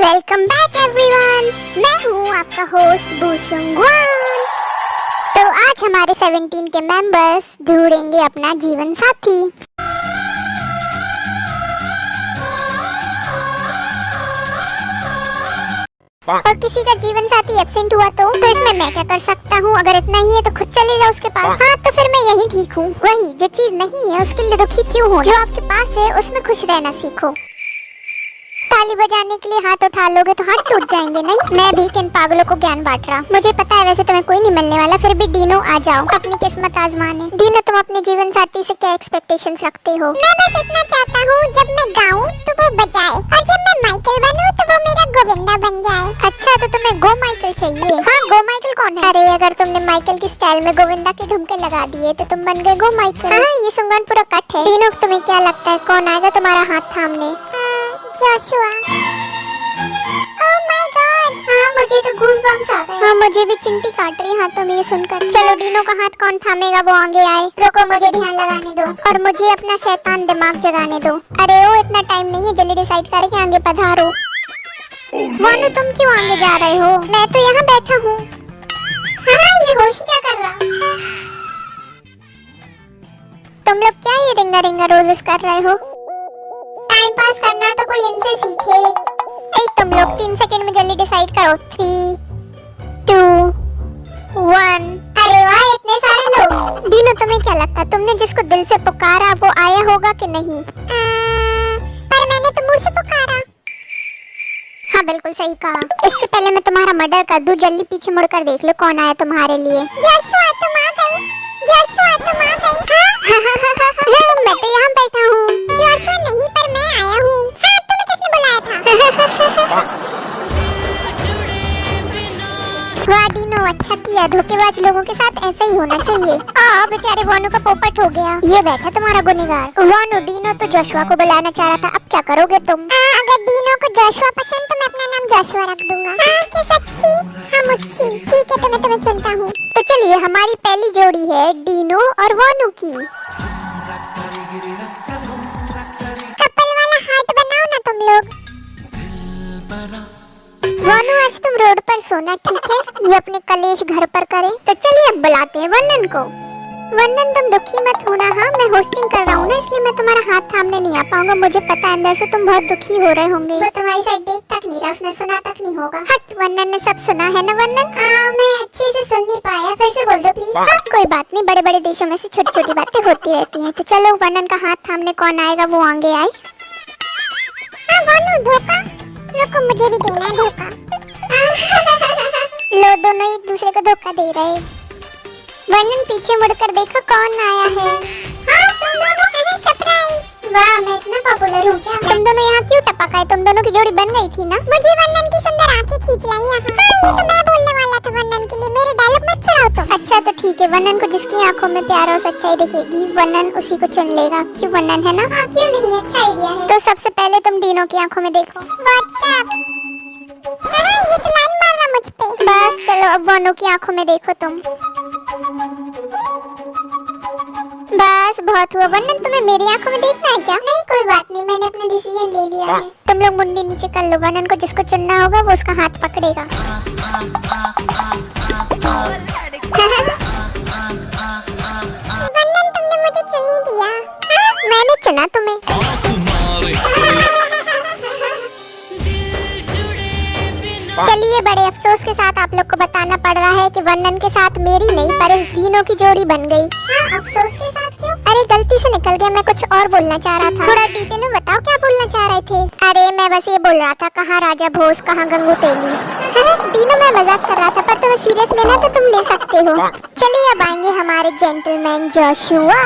Welcome back everyone, मैं हूँ आपका होस्ट बुसुंगवान। तो आज हमारे 17 के मेंबर्स ढूंढेंगे अपना जीवन साथी। और किसी का जीवन साथी एब्सेंट हुआ तो इसमें मैं क्या कर सकता हूँ? अगर इतना ही है तो खुद चले जाओ उसके पास। हाँ तो फिर मैं यही ठीक हूँ। वही जो चीज नहीं है उसके लिए दुखी क्यों हो? जो आपके पास है उसमें खुश रहना सीखो। ताली बजाने के लिए हाथ उठा लोगे तो हाथ टूट जाएंगे। नहीं, मैं भी किन पागलों को ज्ञान बांट रहा। मुझे पता है वैसे तुम्हें कोई नहीं मिलने वाला, फिर भी डीनो आ जाओ अपनी किस्मत आजमाने। डीनो, तुम अपने जीवन साथी से क्या एक्सपेक्टेशंस रखते हो? मैं बस इतना चाहता हूँ जब मैं गाऊं तो वो बजाए, और जब मैं माइकल बनूं तो वो मेरा गोविंदा बन जाए। अच्छा, तो तुम्हें गो माइकल चाहिए? हाँ, गो माइकल कौन है? अरे अगर तुमने माइकल की स्टाइल में गोविंदा के ढुमके लगा दिए तो तुम बन गए गो माइकल। हाँ, ये सुंगन पूरा कट है। डीनो, तुम्हें क्या लगता है कौन आएगा तुम्हारा हाथ थामने? जोशुआ। Oh my God! हाँ, मुझे तो गूज़बम्स आ गए। हाँ, मुझे भी चिंटी काट रही हाथों में ये सुनकर। चलो डीनो का हाथ कौन थामेगा वो आगे आए। रुको, मुझे ध्यान लगाने दो और मुझे अपना शैतान दिमाग जगाने दो। अरे ओ, इतना टाइम नहीं है, जल्दी डिसाइड करके आगे पधारो। वानु, तुम क्यों आगे जा रहे हो? मैं तो यहाँ बैठा हूँ। हाँ, ये होशी क्या कर रहा? तुम लोग क्या ये रिंगा रिंगा रोजेस कर रहे हो? टाइम पास करना तो कोई इनसे सीखे। तुम लोग 3 सेकंड में जल्दी डिसाइड करो। 3, 2, 1। अरे वाह, इतने सारे लोग। डीनो, तुम्हें क्या लगता है तुमने जिसको दिल से पुकारा वो आया होगा कि नहीं? पर मैंने तो मुंह से पुकारा। हाँ, बिल्कुल सही कहा। इससे पहले मैं तुम्हारा मर्डर कर दूं, जल्दी पीछे मुड़कर देख लो कौन आया तुम्हारे लिए। जोशुआ, तुम आ गई। जोशुआ, तुम आ गई। हाँ, मैं तो यहाँ बैठा हूँ। जोशुआ नहीं, पर मैं आया हूँ। हाँ, तुम्हें किसने बुलाया था? वाह डीनो, अच्छा किया। धोखेबाज लोगों के साथ ऐसे ही होना चाहिए। बेचारे वानु का पोपट हो गया। ये बैठा तुम्हारा गुनहगार। वानु, डीनो तो जोशुआ को बुलाना चाह रहा था, अब क्या करोगे तुम? अगर डीनो को जोशुआ पसंद तो मैं अपना नाम जोशुआ रख दूंगा। कि सच्ची? हाँ मुच्ची, ठीक है तो मैं तुम्हें चुनता हूँ। तो चलिए, हमारी पहली जोड़ी है डीनो और वानु की। कपल वाला हार्ट बनाओ ना तुम लोग। वानु, आज तुम रोड पर सोना, ठीक है? ये अपने कलेश घर पर करे। तो चलिए अब बुलाते हैं वंदन को। वंदन, तुम दुखी मत होना। हाँ, मैं होस्टिंग कर रहा हूँ ना, इसलिए मैं तुम्हारा हाथ थामने नहीं आ पाऊंगा। मुझे पता है अंदर से तुम बहुत दुखी हो रहे होंगे। वो तुम्हारी साइड देख तक नहीं रहा, उसने सुना तक नहीं होगा। हट, वंदन ने सब सुना है ना? वंदन, मैं अच्छे से सुन नहीं पाया, फिर से बोल दो प्लीज। हाँ, कोई बात नहीं, बड़े बड़े देशों में से छोटी छोटी बातें होती रहती है। तो चलो, वंदन का हाथ थामने कौन आएगा वो आगे आए। वानु, धोखा? रुको, मुझे भी देना है धोखा। लो, दोनों एक दूसरे को धोखा दे रहे। वंदन, पीछे मुड़कर देखो कौन आया है। हाँ, तुम दोनों हैं। सरप्राइज। वाह, मैं इतना पॉपुलर हूँ क्या? तुम दोनों यहाँ क्यों टपक आए? तुम दोनों की जोड़ी बन गई थी ना? मुझे वंदन की सुंदर आंखें खींच लाई यहाँ। ये तो मैं बोलने वाला था वंदन के लिए। मेरे डायलॉग मत चढ़ाओ तुम। अच्छा तो ठीक है, वंदन को जिसकी आंखों में प्यार और सच्चाई दिखेगी वंदन उसी को चुन लेगा। क्यों वंदन, है ना? क्यों नहीं, अच्छा आइडिया है। तो सबसे पहले तुम डीनो की आंखों में देखो। व्हाट्सएप। ये तो लाइन मार रहा मुझ पे। बस चलो, अब वानु की आंखों में देखो तुम। बस बहुत हुआ। वंदन, तुम्हें मेरी आंखों में देखना है क्या? नहीं, कोई बात नहीं, मैंने अपना डिसीजन ले लिया है। तुम लोग मुंडी नीचे कर लो। वंदन को जिसको चुनना होगा वो उसका हाथ पकड़ेगा। वंदन, तुमने मुझे चुन ही दिया। मैंने चुना तुम्हें। चलिए, बड़े अफसोस के साथ आप लोग को बताना पड़ रहा है कि वंदन के साथ मेरी नहीं पर इस डीनो की जोड़ी बन गई। हाँ, अफसोस के साथ क्यों? अरे गलती से निकल गया, मैं कुछ और बोलना चाह रहा था। थोड़ा डिटेल में बताओ क्या बोलना चाह रहे थे? अरे मैं बस ये बोल रहा था, कहाँ राजा भोज कहाँ गंगू तेली। डीनो, मैं मजाक कर रहा था, पर तुम्हें सीरियस लेना तो तुम ले सकते हो। चलिए अब आएंगे हमारे जेंटलमैन जोशुआ।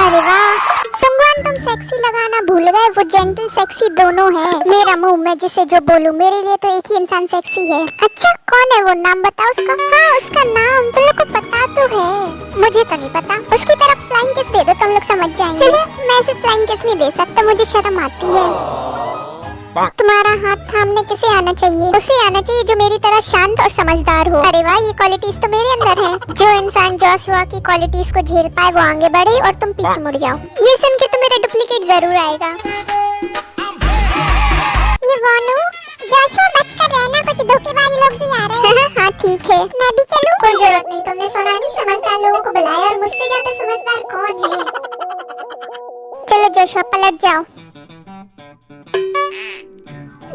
अरे वाह संगवान, तुम सेक्सी लगाना भूल गए। वो जेंटल सेक्सी दोनों है। मेरा मुंह, मैं जिसे जो बोलूं, मेरे लिए तो एक ही इंसान सेक्सी है। अच्छा, कौन है वो? नाम बताओ उसका। हाँ, उसका नाम तुम लोग को पता तो है। मुझे तो नहीं पता। उसकी तरफ फ्लाइंग किस दे दो, तुम लोग समझ जाएंगे। मैं सिर्फ फ्लाइंग किस नहीं दे सकता, मुझे शर्म आती है। तुम्हारा हाथ थामने किसे आना चाहिए? उसे आना चाहिए जो मेरी तरह शांत और समझदार हो। अरे वाह, ये क्वालिटीज तो मेरे अंदर है। जो इंसान जोशुआ की क्वालिटीज को झेल पाए वो आगे बढ़े और तुम पीछे मुड़ जाओ। ये सुन के तो मेरा डुप्लीकेट जरूर आएगा। ये वानु, जोशुआ मैं भी चलूं? कोई जरूरत नहीं, तुमने सुना नहीं, समझदार लोगों को बुलाया और मुझसे ज्यादा समझदार कौन है। चलो जोशुआ पलट जाओ।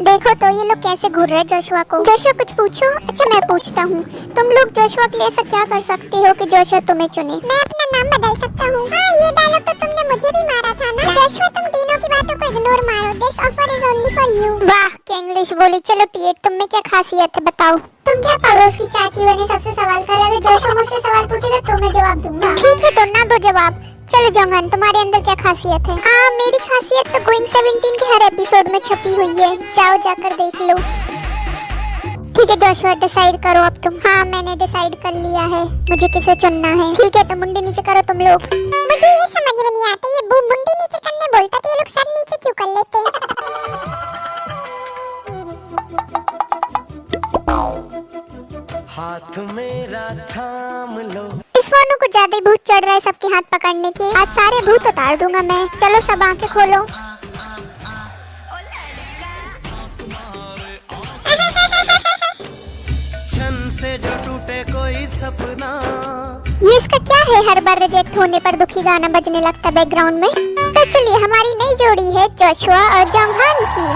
देखो तो ये लोग कैसे घूर रहे जोशुआ को। जोशुआ कुछ पूछो। अच्छा मैं पूछता हूँ, तुम लोग जोशुआ के लिए ऐसा क्या कर सकते हो कि जोशुआ तुम्हें चुने? मैं अपना नाम बदल सकता हूँ। हाँ ये डायलॉग तो तुमने मुझे भी मारा था ना। जोशुआ तुम तीनों की बातों को इग्नोर मारो। This offer is only for you. वाह क्या इंग्लिश बोली। चलो टिएट तुम में क्या खासियत है बताओ। तुम क्या पड़ोस की चाची बने सबसे सवाल कर रहे हो? जोशुआ मुझसे सवाल पूछेगा तो मैं जवाब दूंगा। ठीक है तो ना दो जवाब। चलो जोंगन तुम्हारे अंदर क्या खासियत है? हाँ मेरी खासियत तो गोइंग 17 के हर एपिसोड में छपी हुई है, जाओ जाकर देख लो। ठीक है जोशुआ डिसाइड करो अब तुम। हाँ मैंने डिसाइड कर लिया है, मुझे किसे चुनना है। ठीक है तो मुंडी नीचे करो तुम लोग। मुझे ये समझ में नहीं आता, ये मुंडी नीचे करने बोलता तो ये लोग सर नीचे क्यों कर लेते? हाथ मेरा थाम लो। इस वानों को ज्यादा ही भूत चढ़ रहा है सबके हाथ पकड़ने के। आज सारे भूत उतार दूंगा मैं। चलो सब आंखें खोलो। छन से जो टूटे कोई सपना। ये इसका क्या है, हर बार रिजेक्ट होने पर दुखी गाना बजने लगता बैकग्राउंड में। तो चलिए हमारी नई जोड़ी है जोशुआ और जोंगहान की।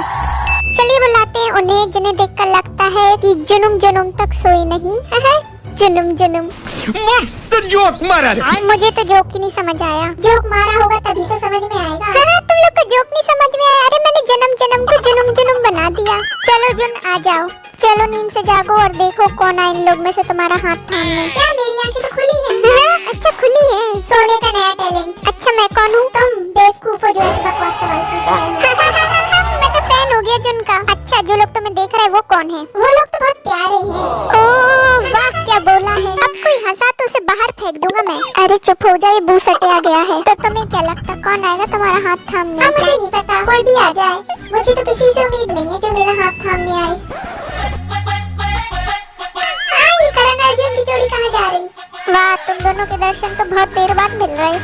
चलिए बुलाते हैं उन्हें जिन्हें देखकर लगता है कि जुनुम जुनुम तक सोई नहीं। जुनुम जुनुम। मस्त जोक मारा रे। मुझे तो जोक ही नहीं समझ आया। जोक मारा होगा तभी तो समझ में आएगा। तुम लोग को जोक नहीं समझ में आया? अरे मैंने जन्म जन्म को जुनुम जुनुम बना दिया। चलो जुन आ जाओ। चलो नींद से जागो और देखो कौन आए इन लोग में से तुम्हारा हाथ थामने। क्या मेरी आंखें तो खुली हैं? अच्छा खुली है। सोने का नया टैलेंट। अच्छा मैं कौन हूँ? तुम बेवकूफ हो जो ऐसे बकवास सवाल पूछ रहे हो। मैं तो फैन हो गया जुन का। अच्छा जो लोग तुम्हें देख रहे हैं वो कौन है? वो लोग तो बहुत प्यारे हैं। ओह वाह क्या बोला है। अब कोई हंसा तो उसे बाहर फेंक दूंगा मैं। अरे चुप हो जाए, बू सटे आ गया है। तो तुम्हें क्या लगता कौन आएगा तुम्हारा हाथ थामने? मुझे नहीं पता, कोई भी आ जाए। मुझे तो किसी से उम्मीद नहीं है जो मेरा हाथ थामने आए। ये करण अर्जुन की जोड़ी कहाँ जा रही? वाह तुम दोनों के दर्शन तो बहुत देर बाद मिल रहे।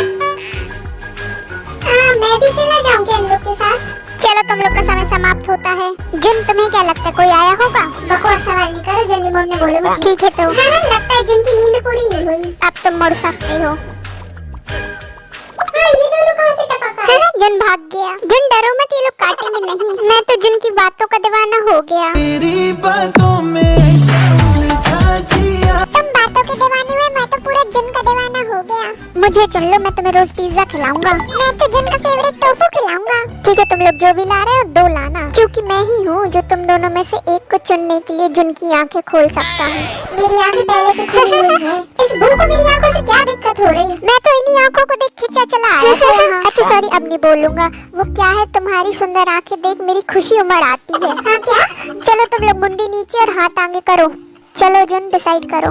मैं भी चला जाऊंगी इन लोग के साथ। चलो तुम लोग का समय समाप्त होता है। जिन तुम्हें क्या लगता है कोई आया होगा? बकवास सवाल नहीं करो, जल्दी मुड़ने बोलो। ठीक है तो लगता है जिनकी नींद पूरी नहीं हुई। अब तुम मुड़ सकते हो। ये दोनों कहाँ से टपका है? जिन भाग गया। जिन डरो मत, ये लोग काटेंगे नहीं। मैं तो जिन की बातों का दीवाना हो गया। तेरी बातों में तुम बातों के दीवाने हुए, मैं तो पूरा जिन का दीवाना हो गया। मुझे चुन लो, मैं तुम्हें रोज पिज्जा खिलाऊंगा। मैं तो जिन का फेवरेट टोफू खिलाऊंगा। ठीक है तुम लोग जो भी ला रहे हो 2 लाना, क्योंकि मैं ही हूँ जो तुम दोनों में से एक को चुनने के लिए जिन की आंखें खोल सकता हूँ। मेरी आंखें पहले से खुली हुई है। इस भू को मेरी आंखों से क्या दिक्कत हो रही? मैं तो इन्हीं आंखों को देख खिंचा चला आया था। अच्छा सॉरी अब नहीं बोलूंगा। वो क्या है, तुम्हारी सुंदर आंखें देख मेरी खुशी उमड़ आती है। हाँ क्या? चलो तुम लोग मुंडी नीचे और हाथ आगे करो। चलो जिन डिसाइड करो।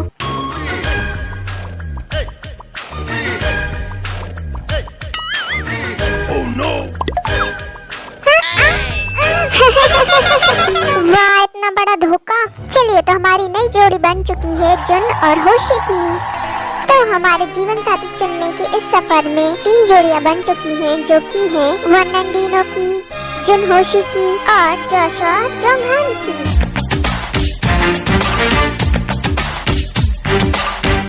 वाह इतना बड़ा धोखा। चलिए तो हमारी नई जोड़ी बन चुकी है जुन और होशी की। तो हमारे जीवन साथी चुनने के इस सफर में 3 जोड़ियां बन चुकी हैं, जो कि है वर्नंडीनो की, जुन होशी की और जोशुआ जोंगहान की।